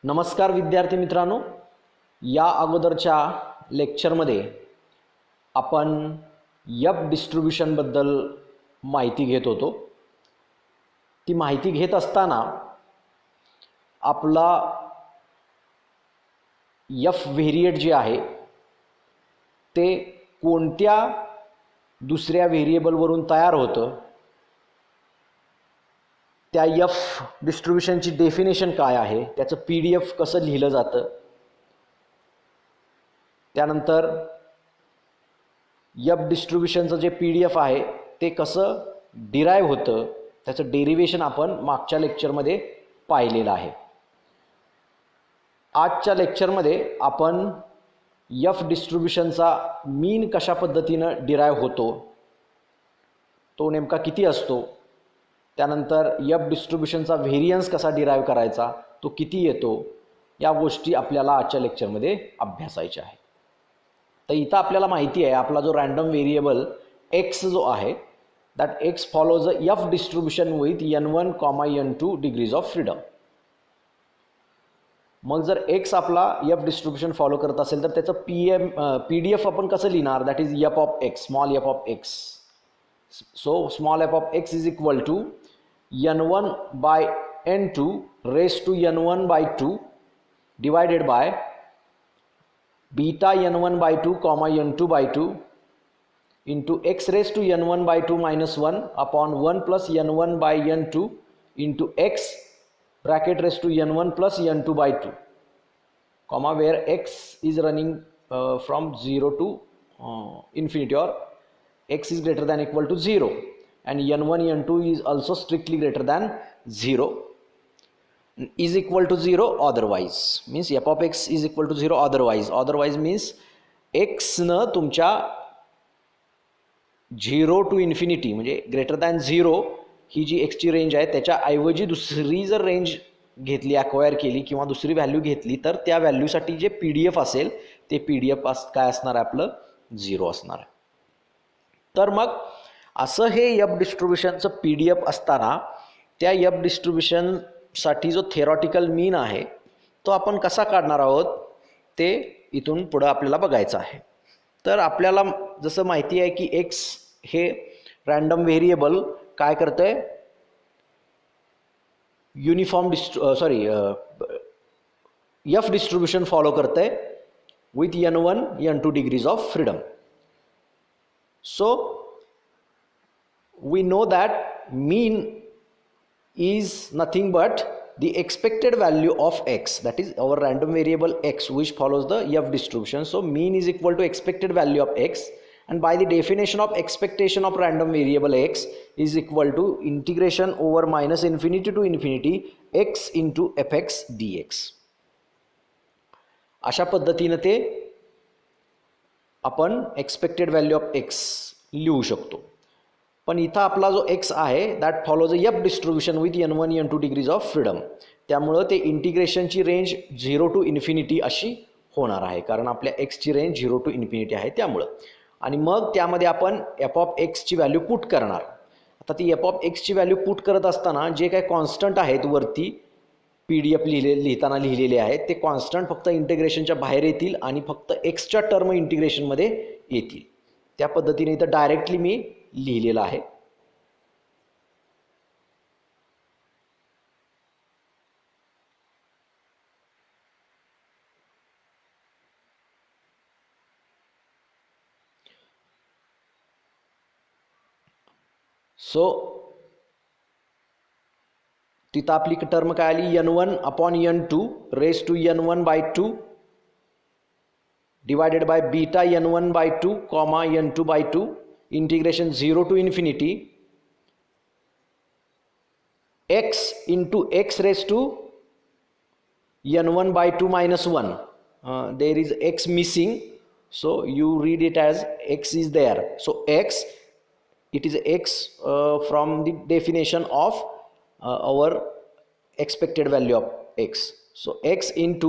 नमस्कार विद्यार्थी मित्रांनो, या अगोदरच्या लेक्चरमध्ये आपण एफ डिस्ट्रीब्यूशनबद्दल माहिती घेत होतो. ती माहिती घेत असताना आपला एफ व्हेरिएट जे आहे ते कोणत्या दुसऱ्या व्हेरिएबलवरून तयार होतं, त्या एफ डिस्ट्रीब्यूशनची डेफिनेशन काय आहे, त्याचं PDF कसं लिहिलं जातं, त्यानंतर एफ डिस्ट्रीब्यूशनचं जे PDF आहे ते कसं डिराईव्ह होतं, त्याचं डेरिव्हेशन आपण मागच्या लेक्चरमध्ये पाहिलेलं आहे. आजच्या लेक्चरमध्ये आपण एफ डिस्ट्रीब्यूशनचा मीन कशा पद्धतीनं डिराईव्ह होतो, तो नेमका किती असतो, त्यानंतर एफ डिस्ट्रीब्यूशनचा व्हेरियन्स कसा डिराईव्ह करायचा, तो किती येतो, या गोष्टी आपल्याला आजच्या लेक्चरमध्ये अभ्यासायच्या आहे. तर इथं आपल्याला माहिती आहे आपला जो रँडम व्हेरिएबल एक्स जो आहे that x follows a F distribution with n1, n2 degrees of freedom. मग जर एक्स आपला एफ डिस्ट्रीब्यूशन फॉलो करत असेल तर त्याचं PDF आपण कसं लिहिणार, that is F of x, small F of x. So small f of x is equal to n1 by n2 raised to n1 by 2 divided by beta n1 by 2 comma n2 by 2 into x raised to n1 by 2 minus 1 upon 1 plus n1 by n2 into x bracket raised to n1 plus n2 by 2 comma where x is running from 0 to infinity, or x is greater than equal to 0 and n1 n2 is also strictly greater than 0 is equal to 0 otherwise, means f of x is equal to 0 otherwise means x न तुमच्या 0 to infinity म्हणजे greater than 0 ही जी x ची range आहे त्याच्या ऐवजी दुसरी जर range घेतली, अक्वायर केली किंवा दुसरी व्हॅल्यू घेतली तर त्या व्हॅल्यूसाठी जे PDF असेल ते PDF काय असणार आहे, आपलं 0 असणार आहे. तर मग असं हे एफ डिस्ट्रीब्यूशनचं PDF असताना त्या एफ डिस्ट्रीब्यूशनसाठी जो थेरॉटिकल मीन आहे तो आपण कसा काढणार आहोत ते इथून पुढं आपल्याला बघायचं आहे. तर आपल्याला जसं माहिती आहे की एक्स हे रँडम व्हेरिएबल काय करतंय, युनिफॉर्म एफ डिस्ट्रीब्यूशन फॉलो करतंय with n1, n2 degrees of freedom. So we know that mean is nothing but the expected value of x, that is our random variable x which follows the f distribution. So mean is equal to expected value of x, and by the definition of expectation of random variable x is equal to integration over minus infinity to infinity x into fx dx. अशा पद्धतीने ते आपण expected value of x लिहू शकतो. पण इथं आपला जो एक्स आहे that follows F distribution with n1, n2 degrees of freedom, त्यामुळं ते इंटिग्रेशनची रेंज 0 to infinity अशी होणार आहे, कारण आपल्या एक्सची रेंज 0 to infinity आहे त्यामुळं. आणि मग त्यामध्ये आपण एफ ऑफ एक्सची व्हॅल्यू पुट करणार. आता ती एफ ऑफ एक्सची व्हॅल्यू पुट करत असताना जे काही कॉन्स्टंट आहेत वरती PDF लिहिताना लिहिलेले आहेत ते कॉन्स्टंट फक्त इंटिग्रेशनच्या बाहेर येतील आणि फक्त एक्सच्या टर्म इंटिग्रेशनमध्ये येतील. त्या पद्धतीने इथं डायरेक्टली मी लिहिलेलं आहे. सो तिथं आपली टर्म काय आली, n1 upon n2 raised to n1 by 2 divided by beta n1 by 2 comma n2 by 2 integration 0 to infinity x into x raised to n1 by 2 minus 1. There is x missing, so you read it as x is there. So x, it is x from the definition of our expected value of x. So x into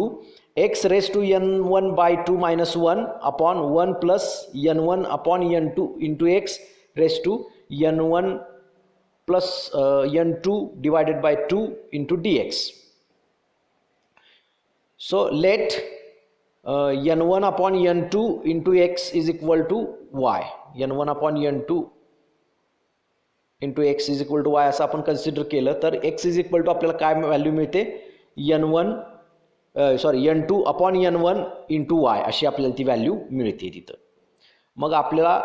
x raised to n1 by 2 minus 1 upon 1 plus n1 upon n2 into x raised to n1 plus n2 divided by 2 into dx. So let n1 upon n2 into x is equal to y. n1 upon n2 into x is equal to y असं आपण consider केलं तर x is equal to आपल्याला काय value मिळते, n1 n2 upon n1 into y अशी आपल्याला ती व्हॅल्यू मिळते तिथं. मग आपल्याला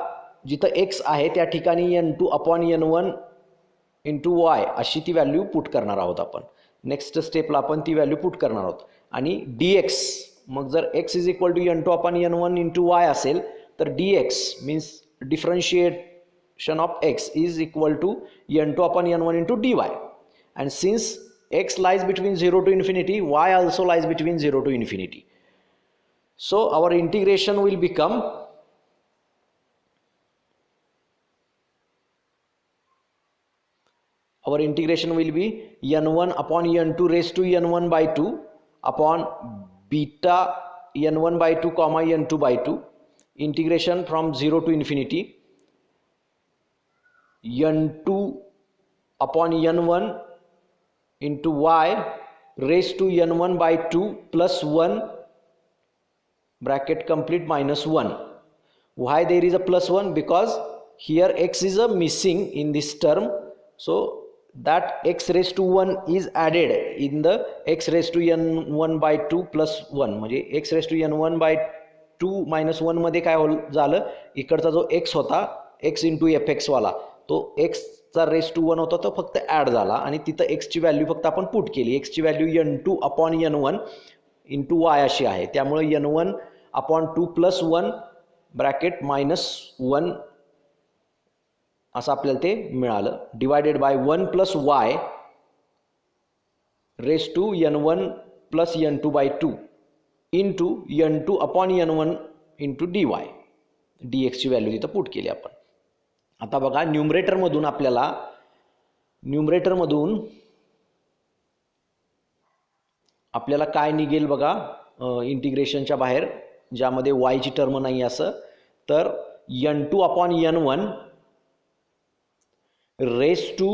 जिथं x आहे त्या ठिकाणी n2 upon n1 into y अशी ती व्हॅल्यू पुट करणार आहोत आपण. नेक्स्ट स्टेपला आपण ती व्हॅल्यू पुट करणार आहोत. आणि dx, मग जर x is equal to n2 upon n1 into y असेल तर dx means differentiation of x is equal to n2 upon n1 into dy. And since x lies between 0 to infinity, y also lies between 0 to infinity. So our integration will become be n1 upon n2 raised to n1 by 2 upon beta n1 by 2 comma n2 by 2 integration from 0 to infinity n2 upon n1 into y raised to n1 by 2 plus 1 bracket complete minus 1. Why there is a plus 1? Because here x is a missing in this term, so that x raised to 1 is added in the x raised to n1 by 2 plus 1. म्हणजे x raised to n1 by 2 minus 1 मध्ये काय झालं, इकडचा जो x होता x into fx वाला तो x चा रेस टू 1 होता तो फक्त ॲड झाला आणि तिथं x ची व्हॅल्यू फक्त आपण पुट केली. x ची value n2 upon n1 into y अशी आहे. त्यामुळे n1 upon 2 plus 1 bracket minus 1 असं आपल्याला ते मिळालं. Divided by 1 plus y raise to n1 plus n2 by 2 into n2 upon n1 into dy. dx ची व्हॅल्यू तिथं पुट केली आपण. आता बघा न्यूमरेटरमधून आपल्याला काय निघेल बघा इंटिग्रेशनच्या बाहेर, ज्यामध्ये y ची टर्म नाही असं, तर n2 upon n1 raise to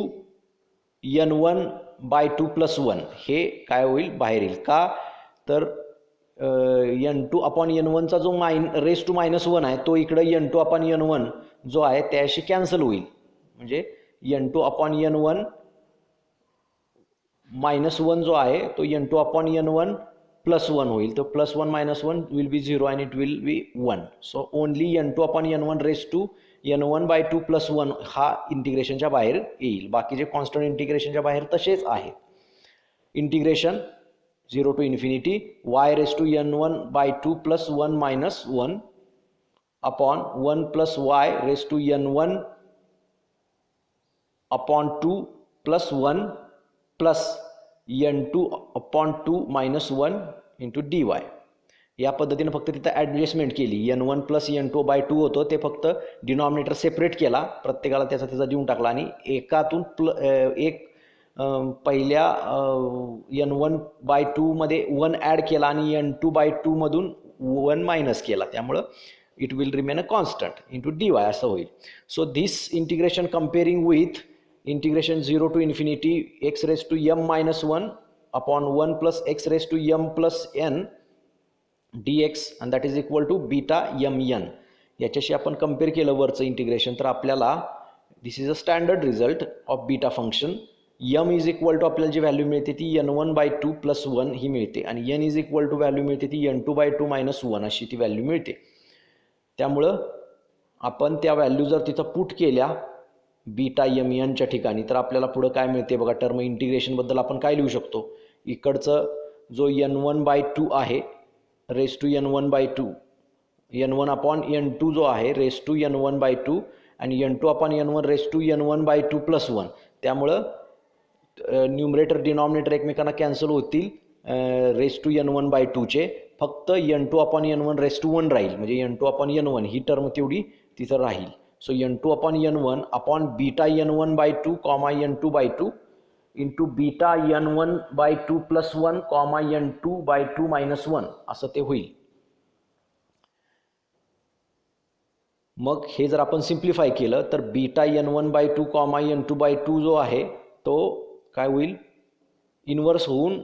n1 by 2 plus 1 हे काय होईल बाहेर येईल. का तर n2 upon n1 चा जो रेस टू -1 आहे तो इकडे n2 upon n1 जो आहे त्याशी कॅन्सल होईल. म्हणजे n2 upon n1 -1 जो आहे तो n2 upon n1 plus 1 होईल. तो plus 1 minus 1 will be 0 and it will be 1. So only n2 upon n1 raised to n1 by 2 plus 1 हा इंटिग्रेशनच्या बाहेर येईल. बाकीचे कॉन्स्टंट इंटिग्रेशनच्या बाहेर तसेच आहे. Integration 0 to infinity y raised to n1 by 2 plus 1 minus 1 upon 1 plus y raised to n1 upon 2 plus 1 plus n2 upon 2 minus 1 into dy. या पद्धतीने फक्त तिथं ॲडजस्टमेंट केली. n1 plus n2 by 2 होतं ते फक्त डिनॉमिनेटर सेपरेट केला, प्रत्येकाला त्याचा देऊन टाकला आणि एकातून एक पहिल्या n1 by 2 मध्ये 1 ॲड केला आणि n2 by 2 मधून 1 मायनस केला. त्यामुळं it will remain a constant into dy असं होईल. So this integration comparing with integration 0 to infinity x raised to m minus 1 upon 1 plus x raised to m plus n dx and that is equal to beta mn. याच्याशी आपण compare केलं वरचं integration तर आपल्याला this is a standard result of beta function. m is equal to आपल्याला जी value मिळते ती n1 by 2 plus 1 ही मिळते आणि n is equal to value मिळते ती n2 by 2 minus 1 अशी ती व्हॅल्यू मिळते. त्यामुळं आपण त्या व्हॅल्यू जर तिथं पुट केल्या बीटा mnच्या ठिकाणी तर आपल्याला पुढं काय मिळते बघा. टर्म इंटिग्रेशनबद्दल आपण काय लिहू शकतो, इकडचं जो n1 by 2 आहे race to n1 by 2 n1 upon n2 जो आहे रेस टू n1 by 2 आणि n2 upon n1 raise to n1 by 2 plus 1. त्यामुळं न्यूमरेटर डिनॉमिनेटर एकमेकांना कॅन्सल होतील रेस टू n1 by 2 चे. फक्त n2 upon n1 raise to 1 राहील, म्हणजे n2 upon n1 ही टर्म तेवढी तिथं राहील. So n2 upon n1 upon beta n1 by 2 comma n2 by 2 into beta n1 by 2 plus 1 comma n2 by 2 minus 1 असं ते होईल. मग हे जर आपण सिम्प्लिफाय केलं तर beta n1 by 2 comma n2 by 2 जो आहे तो काय होईल, इन्व्हर्स होऊन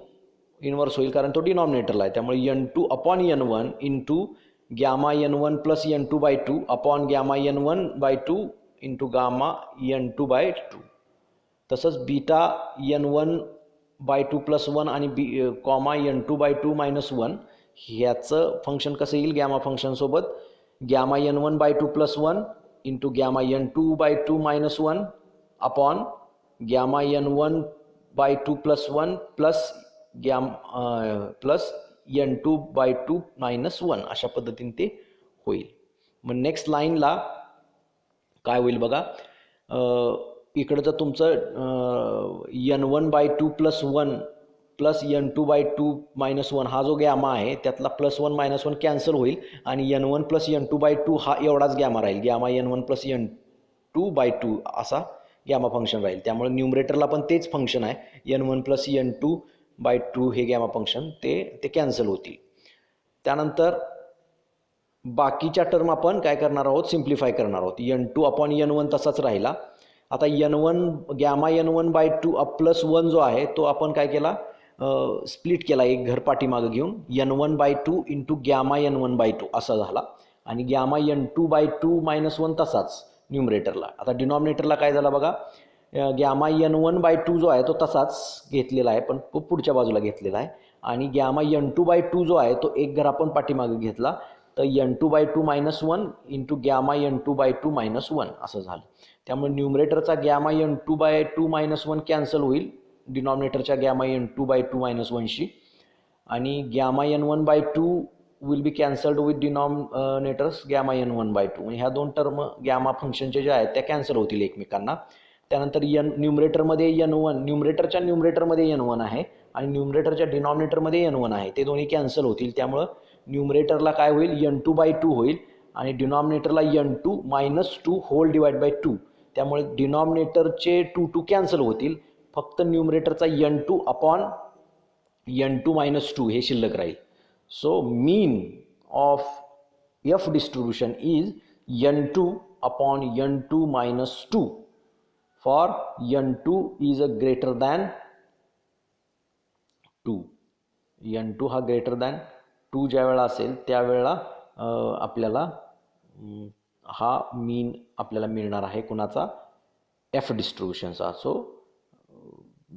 इन्व्हर्स होईल कारण तो डिनॉमिनेटरला आहे. त्यामुळे n2 upon n1 into gamma n1 plus n2/2 upon gamma n1/2 into gamma n2/2. तसंच बीटा n1/2 प्लस 1 आणि कॉमा n2/2 मायनस 1 ह्याचं फंक्शन कसं येईल गॅमा फंक्शनसोबत gamma n1/2 plus 1 into gamma n2/2 minus 1 upon gamma n1/2 plus 1 plus plus n2/2 minus 1 अशा पद्धतीने ते होईल. मग नेक्स्ट लाईनला काय होईल बघा, इकडं तर तुमचं n1/2 plus 1 plus n2/2 minus 1 हा जो गॅमा आहे त्यातला प्लस 1 मायनस 1 कॅन्सल होईल आणि n1 प्लस n2/2 हा एवढाच गॅमा राहील. गॅमा n1 प्लस n2/2 असा गॅमा फंक्शन राहील. त्यामुळे न्यूमरेटरला पण तेच फंक्शन आहे n1 प्लस n2/2 हे गॅमा फंक्शन ते कॅन्सल होतील. त्यानंतर बाकीच्या टर्म आपण काय करणार आहोत, सिम्प्लिफाय करणार आहोत. n2 अपॉन n1 तसाच राहिला. आता गॅमा n1/2 प्लस 1 जो आहे तो आपण काय केला, स्प्लिट केला एक घर पाठीमागं घेऊन n1/2 इंटू गॅमा n1/2 असा झाला आणि गॅमा n2/2 मायनस 1 तसाच न्यूमरेटरला. आता डिनॉमिनेटरला काय झाला बघा, गॅमा n1/2 जो आहे तो तसाच घेतलेला आहे पण तो पुढच्या बाजूला घेतलेला आहे आणि गॅमा n2/2 जो आहे तो एक घर आपण पाठीमागे घेतला तर n2/2 minus 1 into gamma n2/2 minus 1 असं झालं. त्यामुळे न्यूमरेटरचा गॅमा n2/2 मायनस 1 कॅन्सल होईल डिनॉमिनेटरच्या गॅमा n2/2 मायनस 1शी आणि gamma n1/2 will be cancelled with denominators gamma n1/2. म्हणजे ह्या दोन टर्म गॅमा फंक्शनचे जे आहेत त्या कॅन्सल होतील एकमेकांना. त्यानंतर न्यूमरेटरमध्ये न्यूमरेटरच्या न्यूमरेटरमध्ये n1 आहे आणि न्यूमरेटरच्या डिनॉमिनेटरमध्ये n1 आहे, ते दोन्ही कॅन्सल होतील. त्यामुळं न्यूमरेटरला काय होईल n2/2 होईल आणि डिनॉमिनेटरला n2 minus 2 whole divide by 2. त्यामुळे डिनॉमिनेटरचे 2 कॅन्सल होतील, फक्त न्यूमरेटरचा n2 अपॉन n2 मायनस 2 हे शिल्लक राहील. So mean of F distribution is n2 upon n2 minus 2 for n2 is greater than 2. n2 हा ग्रेटर दॅन 2 ज्या वेळा असेल त्यावेळेला आपल्याला हा मीन आपल्याला मिळणार आहे कुणाचा, एफ डिस्ट्रीब्युशनचा. So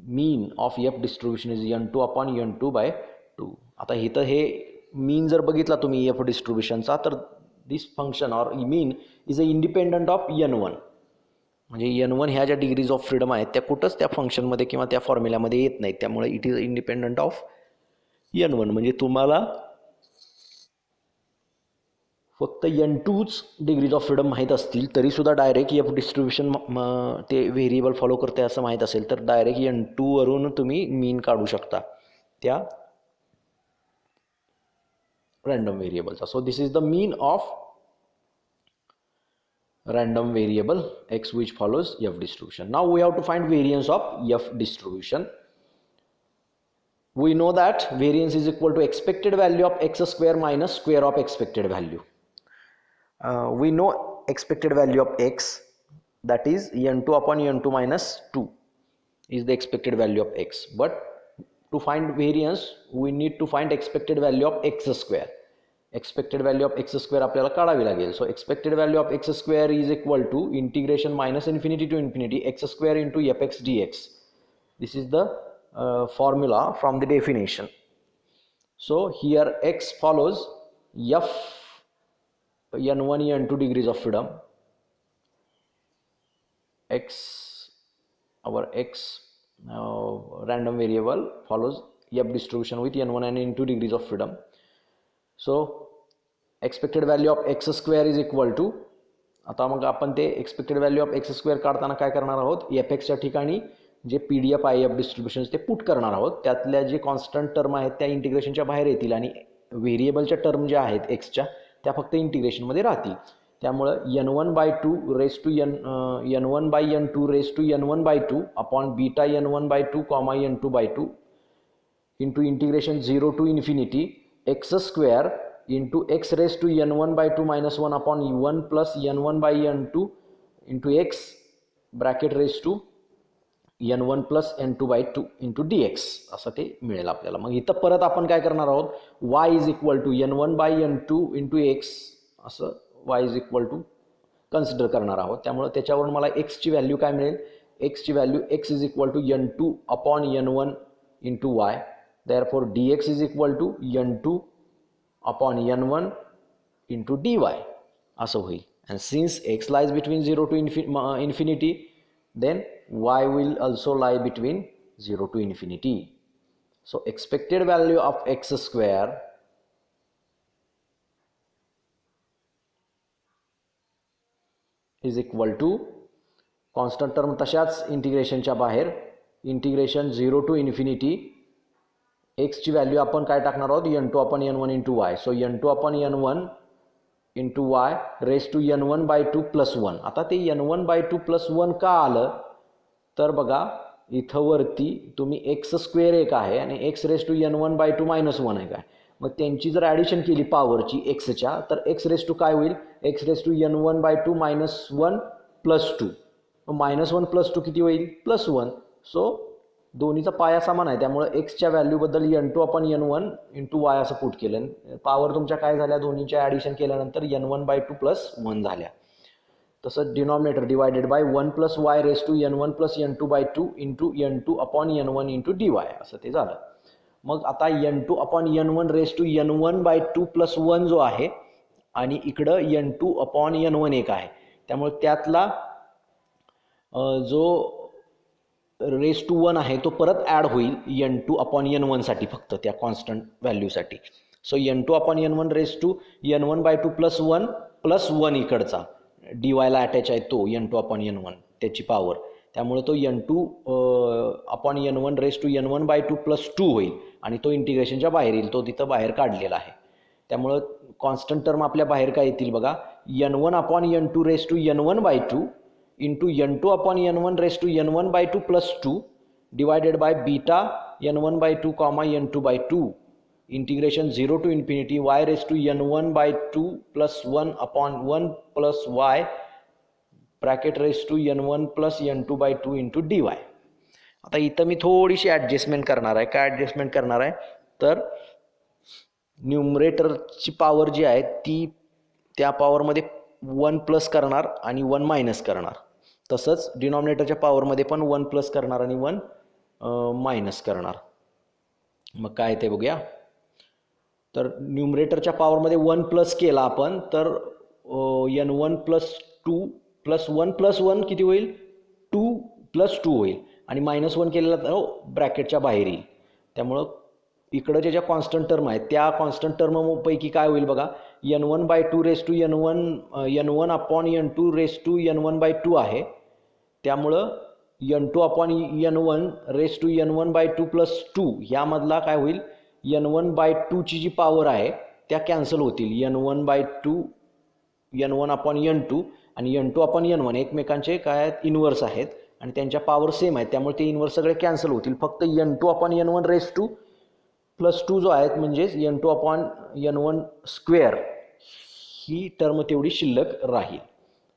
mean of F distribution is n2 upon n2/2. आता इथं हे मीन जर बघितला तुम्ही एफ डिस्ट्रीब्युशनचा तर this function or mean is a independent of n1. म्हणजे n1 ह्या ज्या डिग्रीज ऑफ फ्रीडम आहेत त्या कुठंच त्या फंक्शनमध्ये किंवा त्या फॉर्म्युल्यामध्ये येत नाहीत. त्यामुळे it is independent of n1. म्हणजे तुम्हाला फक्त n2च डिग्रीज ऑफ फ्रीडम माहीत असतील तरीसुद्धा डायरेक्ट एफ डिस्ट्रीब्युशन ते व्हेरिएबल फॉलो करते असं माहीत असेल तर डायरेक्ट n2 वरून तुम्ही मीन काढू शकता त्या रँडम व्हेरिएबलचा. So this is the mean of random variable x which follows f distribution. Now we have to find variance of f distribution. We know that variance is equal to expected value of x square minus square of expected value. We know expected value of x, that is n2 upon n2 minus 2 is the expected value of x. But to find variance we need to find expected value of x square. Expected value of X square आपल्याला काढावी लागेल. So expected value of X square is equal to integration minus infinity to infinity X square into F X D X. This is the formula from the definition. So here X follows F n1 n2 degrees of freedom. Our x random variable follows f distribution with n1 and n2 degrees of freedom. So expected value of X square is equal to, आता मग आपण ते expected value of X square काढताना काय करणार आहोत, F एक्सच्या ठिकाणी जे पी डी एफ आहे एफ डिस्ट्रीब्युशन ते पुट करणार आहोत. त्यातल्या जे कॉन्स्टंट टर्म आहेत त्या इंटिग्रेशनच्या बाहेर येतील आणि व्हेरिएबलच्या टर्म ज्या आहेत एक्सच्या त्या फक्त इंटिग्रेशनमध्ये राहतील. त्यामुळं n1/2 raise to n1/n2 raise to n1/2 upon beta n1/2 comma n2/2 into integration 0 to infinity X square into X raise to n1/2 minus 1 upon 1 plus n1/n2 into X bracket raise to n1 plus n2/2 into dx असं ते मिळेल आपल्याला. मग इथं परत आपण काय करणार आहोत, y is equal to n1/n2 into x असं y is equal to consider करणार आहोत. त्यामुळे त्याच्यावरून मला एक्सची व्हॅल्यू काय मिळेल, एक्सची value x is equal to n2 upon n1 into y. Therefore dx is equal to n2 upon n1 into dy असं होईल. And since x lies between 0 to infinity, then y will also lie between 0 to infinity. So expected value of x square is equal to constant term तशाच इंटिग्रेशनच्या बाहेर integration 0 to infinity x ची value आपण काय टाकणार आहोत, n2 upon n1 into y. So n2 upon n1 into y raise to n1/2 plus 1. आता ते n1/2 प्लस 1 का आलं, तर बघा इथं वरती तुम्ही एक्स स्क्वेअर एक आहे आणि x raise to n1/2 minus 1 आहे काय. मग त्यांची जर ॲडिशन केली पॉवरची एक्सच्या, तर एक्स रेस टू काय होईल, X raise to n1/2 minus 1 plus 2. मग मायनस 1 प्लस 2 किती होईल, प्लस 1. सो दोन्हीचा पाया समान आहे, त्यामुळे एक्सच्या व्हॅल्यूबद्दल n2 upon n1 into Y असं पुट केलं. पॉवर तुमच्या काय झाल्या, दोन्हीच्या ॲडिशन केल्यानंतर n1/2 प्लस 1 झाल्या. तसंच denominator divided by 1 plus Y raise to n1 plus n2/2 into n2 upon n1 into dy असं ते झालं. मग आता n2 upon n1 raise to n1/2 plus 1 जो आहे आणि इकडं n2 अपॉन n1 एक आहे, त्यामुळे त्यातला जो रेस टू 1 आहे तो परत ॲड होईल n2 अपॉन n1 साठी, फक्त त्या कॉन्स्टंट व्हॅल्यूसाठी. So n2 upon n1 raise to n1/2 plus 1 plus 1 इकडचा ला अटॅच आहे तो n2 अपॉन n1 त्याची पॉवर, त्यामुळे तो n2 upon n1 raise to n1/2 plus 2 होईल आणि तो इंटिग्रेशनच्या बाहेर येईल, तो तिथं बाहेर काढलेला आहे. त्यामुळं कॉन्स्टंट टर्म आपल्या बाहेर काय येतील बघा, n1 upon n2 raise to n1/2 into n2 upon n1 raise to n1/2 plus 2 divided by beta n1/2 comma n2/2 integration 0 to infinity y raise to n1/2 plus 1 upon 1 plus y bracket raise to n1 plus n2/2 into dy. आता इथं मी थोडीशी adjustment करणार आहे. काय adjustment करणार आहे, तर न्यूमरेटरची power जी आहे ती त्या पॉवरमध्ये 1 प्लस करणार आणि 1 मायनस करणार. तसंच डिनॉमिनेटरच्या पॉवरमध्ये पण 1 प्लस करणार आणि 1 मायनस करणार. मग काय ते बघूया. तर न्यूमरेटरच्या पॉवरमध्ये 1 प्लस केला आपण, तर n1 प्लस 2 प्लस 1 प्लस 1 किती होईल, 2 प्लस 2 होईल आणि मायनस 1 केलेला तर ब्रॅकेटच्या बाहेर येईल. त्यामुळं इकडं ज्या कॉन्स्टंट टर्म आहेत त्या कॉन्स्टंट टर्मपैकी काय होईल बघा, n1/2 raise to n1 upon n2 raise to n1/2 आहे, त्यामुळं n2 upon n1 raise to n1/2 plus 2 ह्यामधला काय होईल, n1/2 ची जी पॉवर आहे त्या कॅन्सल होतील. n1 अपॉन n2 आणि n2 अपॉन n1 एकमेकांचे काय आहेत, इनवर्स आहेत आणि त्यांच्या पॉवर सेम आहेत, त्यामुळे ते इनवर्स सगळे कॅन्सल होतील. फक्त n2 upon n1 raise two plus 2 जो आहे म्हणजेच n2 अपॉन n1 स्क्वेअर ही टर्म तेवढी शिल्लक राहील.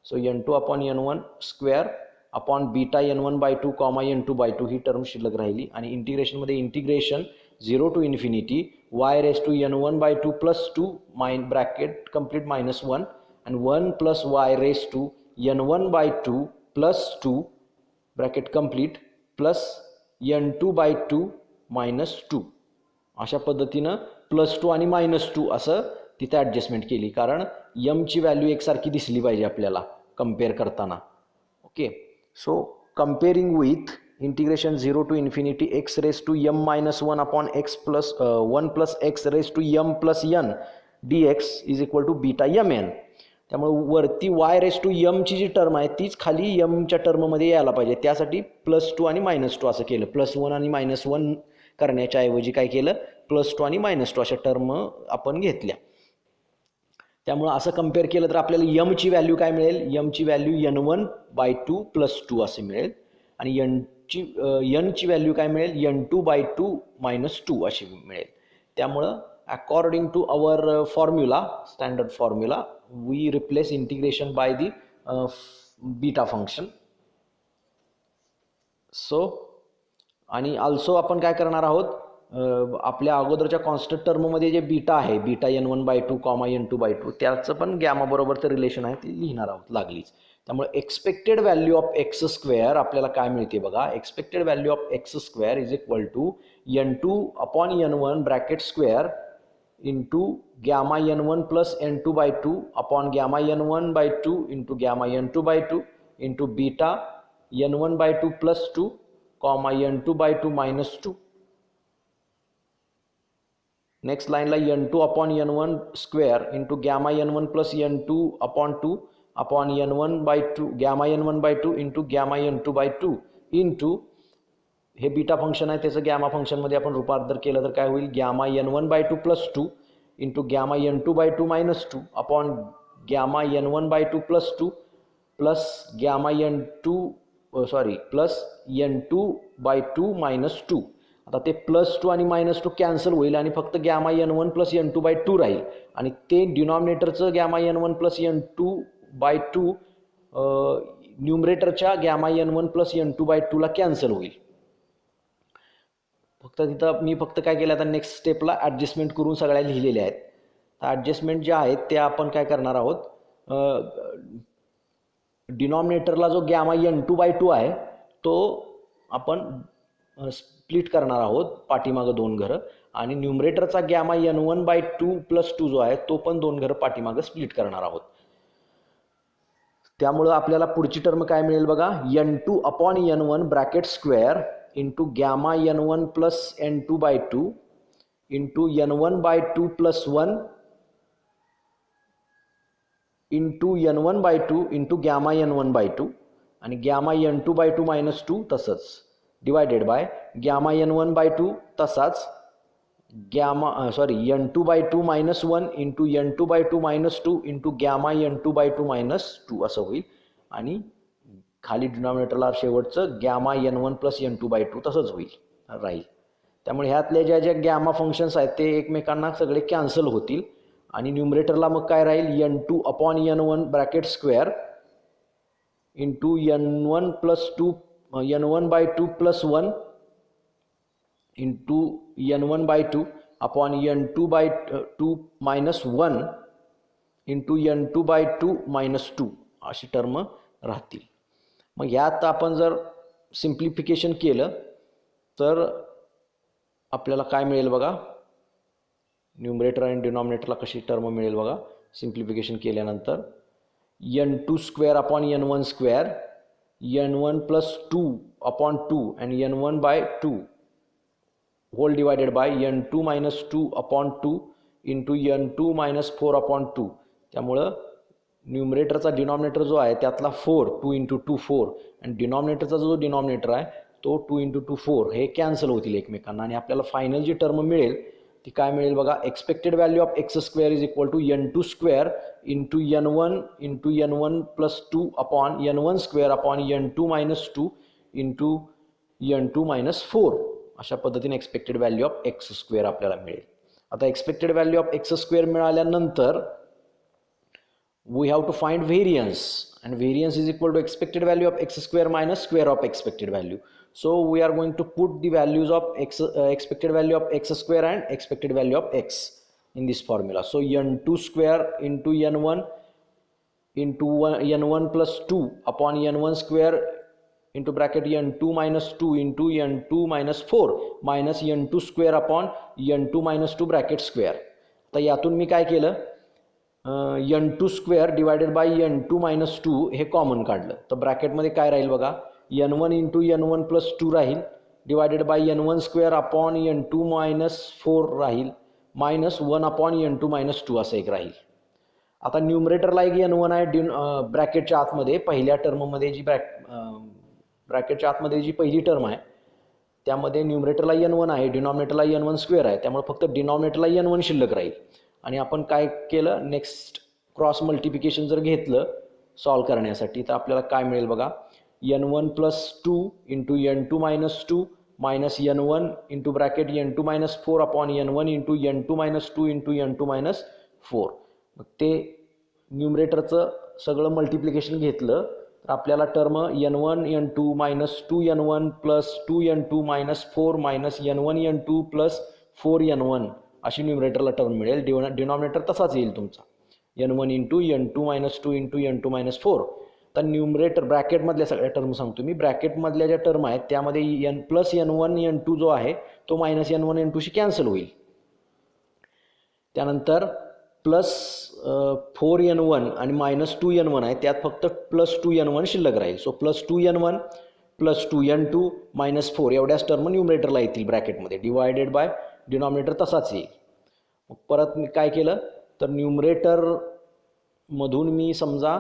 So n2 upon n1 square upon beta n1/2 comma n2/2 ही टर्म शिल्लक राहिली. आणि इंटिग्रेशनमध्ये integration 0 to infinity y raise to n1/2 plus 2 bracket complete minus 1 आणि 1 plus y raise to n1/2 plus 2 bracket complete plus n2/2 minus 2. अशा पद्धतीनं plus 2 आणि minus 2 असं तिथे ॲडजस्टमेंट केली, कारण यमची व्हॅल्यू एकसारखी दिसली पाहिजे आपल्याला कम्पेअर करताना. Okay, so comparing with integration 0 to infinity x raise to m minus 1 upon x plus 1 plus x raise to m plus n dx is equal to beta mn. त्यामुळे वरती y raise to mची जी term आहे तीच खाली mच्या टर्ममध्ये यायला पाहिजे, त्यासाठी प्लस 2 आणि मायनस 2 असं केलं. प्लस 1 आणि मायनस 1 करण्याच्या ऐवजी काय केलं, प्लस 2 आणि मायनस 2 अशा टर्म आपण घेतल्या. त्यामुळे असं कम्पेअर केलं तर आपल्याला यमची व्हॅल्यू काय मिळेल, यमची व्हॅल्यू n1/2 प्लस 2 असे मिळेल आणि nची व्हॅल्यू काय मिळेल, n2/2 मायनस 2 अशी मिळेल. त्यामुळं according to our formula, standard formula, we replace integration by the beta function. So आणि ऑल्सो आपण काय करणार आहोत, आपल्या अगोदरच्या कॉन्स्टंट टर्ममध्ये जे बीटा आहे, बीटा n1/2 कॉमा n2/2, त्याचं पण गॅमा बरोबरचं रिलेशन आहे ते लिहिणार आहोत लागलीच. त्यामुळे expected value of X square आपल्याला काय मिळते बघा, expected value of X square is equal to n2/n1 bracket square into gamma n1 plus n2/2 upon gamma n1/2 into gamma n2/2 into beta n1/2 plus 2 comma n2/2 minus 2. Next लाईनला n2/n1 square into gamma n1 plus n2/2 upon n1/2 gamma n1/2 into gamma n2/2 into हे beta function आहे त्याचं gamma फंक्शनमध्ये आपण रूपांतर केलं तर काय होईल, gamma n1/2 plus 2 into gamma n2/2 minus 2 upon gamma n1/2 plus 2 plus gamma plus n2/2 minus 2. आता ते प्लस 2 आणि मायनस 2 कॅन्सल होईल आणि फक्त गॅमा n1 प्लस n2/2 राहील आणि ते डिनॉमिनेटरचं गॅमा n1 प्लस n2/2 न्यूमरेटरच्या गॅमा n1 प्लस n2/2 ला कॅन्सल होईल. फक्त तिथं मी फक्त काय केलं, आता नेक्स्ट स्टेपला ॲडजस्टमेंट करून सगळ्या लिहिलेल्या आहेत. तर ॲडजस्टमेंट ज्या आहेत त्या आपण काय करणार आहोत, डिनॉमिनेटरला जो गॅमा n2/2 आहे तो आपण स्प्लिट करणार आहोत पाठीमागं 2 घरं आणि न्यूमरेटरचा गॅमा n1/2 प्लस 2 जो आहे तो पण 2 घरं पाठीमागं स्प्लिट करणार आहोत. त्यामुळं आपल्याला पुढची टर्म काय मिळेल बघा, n2/n1 bracket square into gamma n1 plus n2/2 into n1/2 plus 1 into n1/2 into gamma n1/2 आणि गॅमा n2/2 मायनस 2 तसंच डिवायडेड बाय गॅमा n1/2 तसाच gamma n2/2 minus 1 into n2/2 minus 2 into gamma n2/2 minus 2 असं होईल आणि खाली डिनॉमिनेटरला शेवटचं gamma n1 plus n2/2 तसंच राहील. त्यामुळे ह्यातल्या ज्या ज्या गॅमा फंक्शन्स आहेत ते एकमेकांना सगळे कॅन्सल होतील आणि न्यूमरेटरला मग काय राहील, n2/n1 bracket square into n1 plus 2 n1/2 plus 1 into n1/2 upon n2/2 minus 1 into n2/2 minus 2 अशी टर्म राहतील. मग यात आपण जर सिम्प्लिफिकेशन केलं तर आपल्याला काय मिळेल बघा, न्यूमरेटर आणि डिनॉमिनेटरला कशी टर्म मिळेल बघा सिम्प्लिफिकेशन केल्यानंतर, n2 square upon n1 square n1 plus 2 upon 2 and n1/2 whole divided by n2 minus 2 upon 2 into n2 minus 4 upon 2. त्यामुळं न्यूमरेटरचा डिनॉमिनेटर जो आहे त्यातला 4 2 इंटू 2 4 आणि डिनॉमिनेटरचा जो डिनॉमिनेटर आहे तो 2 इंटू 2 4 हे कॅन्सल होतील एकमेकांना आणि आपल्याला फायनल जी टर्म मिळेल ती काय मिळेल बघा, expected value of X square is equal to n2 square into n1 plus 2 upon n1 square upon n2 minus 2 into n2 minus 4. अशा पद्धतीने expected value of X square आपल्याला मिळेल. आता expected value of X square मिळाल्यानंतर we have to find variance and variance is equal to expected value of x square minus square of expected value. So we are going to put the values of x expected value of x square and expected value of x in this formula. So n2 square into n1 into n1 plus 2 upon n1 square into bracket n2 minus 2 into n2 minus 4 minus n2 square upon n2 minus 2 bracket square. आता यातून मी काय केलं, n2 square divided by n2 minus 2 हे common काढलं तर ब्रॅकेटमध्ये काय राहील बघा, n1 इंटू n1 प्लस 2 राहील divided by n1 square upon n2 minus 4 राहील मायनस 1 अपॉन n2 मायनस 2 असं एक राहील. आता न्यूमरेटरला एक n1 आहे ब्रॅकेटच्या आतमध्ये, पहिल्या टर्ममध्ये जी ब्रॅकेटच्या आतमध्ये जी पहिली टर्म आहे त्यामध्ये न्यूमरेटरला n1 आहे, डिनॉमिनेटरला n1 स्क्वेअर आहे, त्यामुळे फक्त डिनॉमिनेटरला n1 शिल्लक राहील आणि आपण काय केलं, नेक्स्ट क्रॉस मल्टिप्लिकेशन जर घेतलं सॉल्व करण्यासाठी तर आपल्याला काय मिळेल बघा, n1 plus 2 into n2 minus 2 minus n1 into bracket n2 minus 4 upon n1 into n2 minus 2 into n2 minus 4. मग ते न्यूमरेटरचं सगळं मल्टिप्लिकेशन घेतलं तर आपल्याला term n1 n2 minus 2n1 plus 2n2 minus 4 minus n1 n2 plus 4n1 अशी न्यूमरेटरला term मिळेल. Denominator तसाच येईल तुमचा n1 into n2 minus 2 into n2 minus 4. तर न्यूमरेटर ब्रॅकेटमधल्या सगळ्या टर्म सांगतो मी. ब्रॅकेटमधल्या ज्या टर्म आहेत त्यामध्ये n प्लस n1 n2 जो आहे तो मायनस n1 n2शी कॅन्सल होईल. त्यानंतर प्लस 4n1 आणि मायनस 2n1 आहे त्यात फक्त प्लस 2n1 शिल्लक राहील. So plus 2n1 plus 2n2 minus 4 एवढ्याच टर्म न्यूमरेटरला येतील ब्रॅकेटमध्ये. डिवायडेड बाय डिनॉमिनेटर तसाच येईल. मग परत मी काय केलं तर न्यूमरेटरमधून मी समजा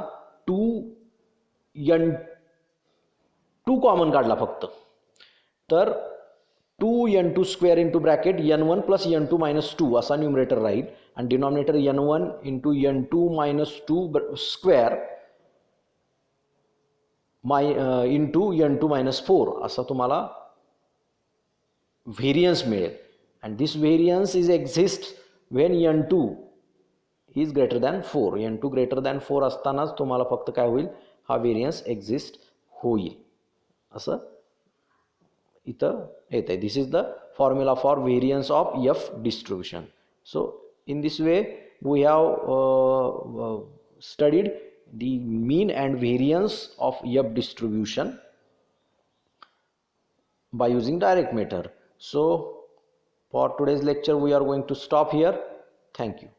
2n2 कॉमन काढला फक्त. तर 2n2 square into bracket n1 plus n2 minus 2 असा न्यूमरेटर राहील आणि denominator n1 into n2 minus 2 square into n2 minus 4 असा तुम्हाला व्हेरियन्स मिळेल. And this variance is exist when n2 is greater than 4. n2 greater than 4 असतानाच तुम्हाला फक्त काय होईल हा व्हेरियन्स एक्झिस्ट होईल असं इथं येत आहे. This is the formula for variance of F distribution. So in this way we have studied the mean and variance of F distribution by using direct method. So for today's lecture we are going to stop here. Thank you.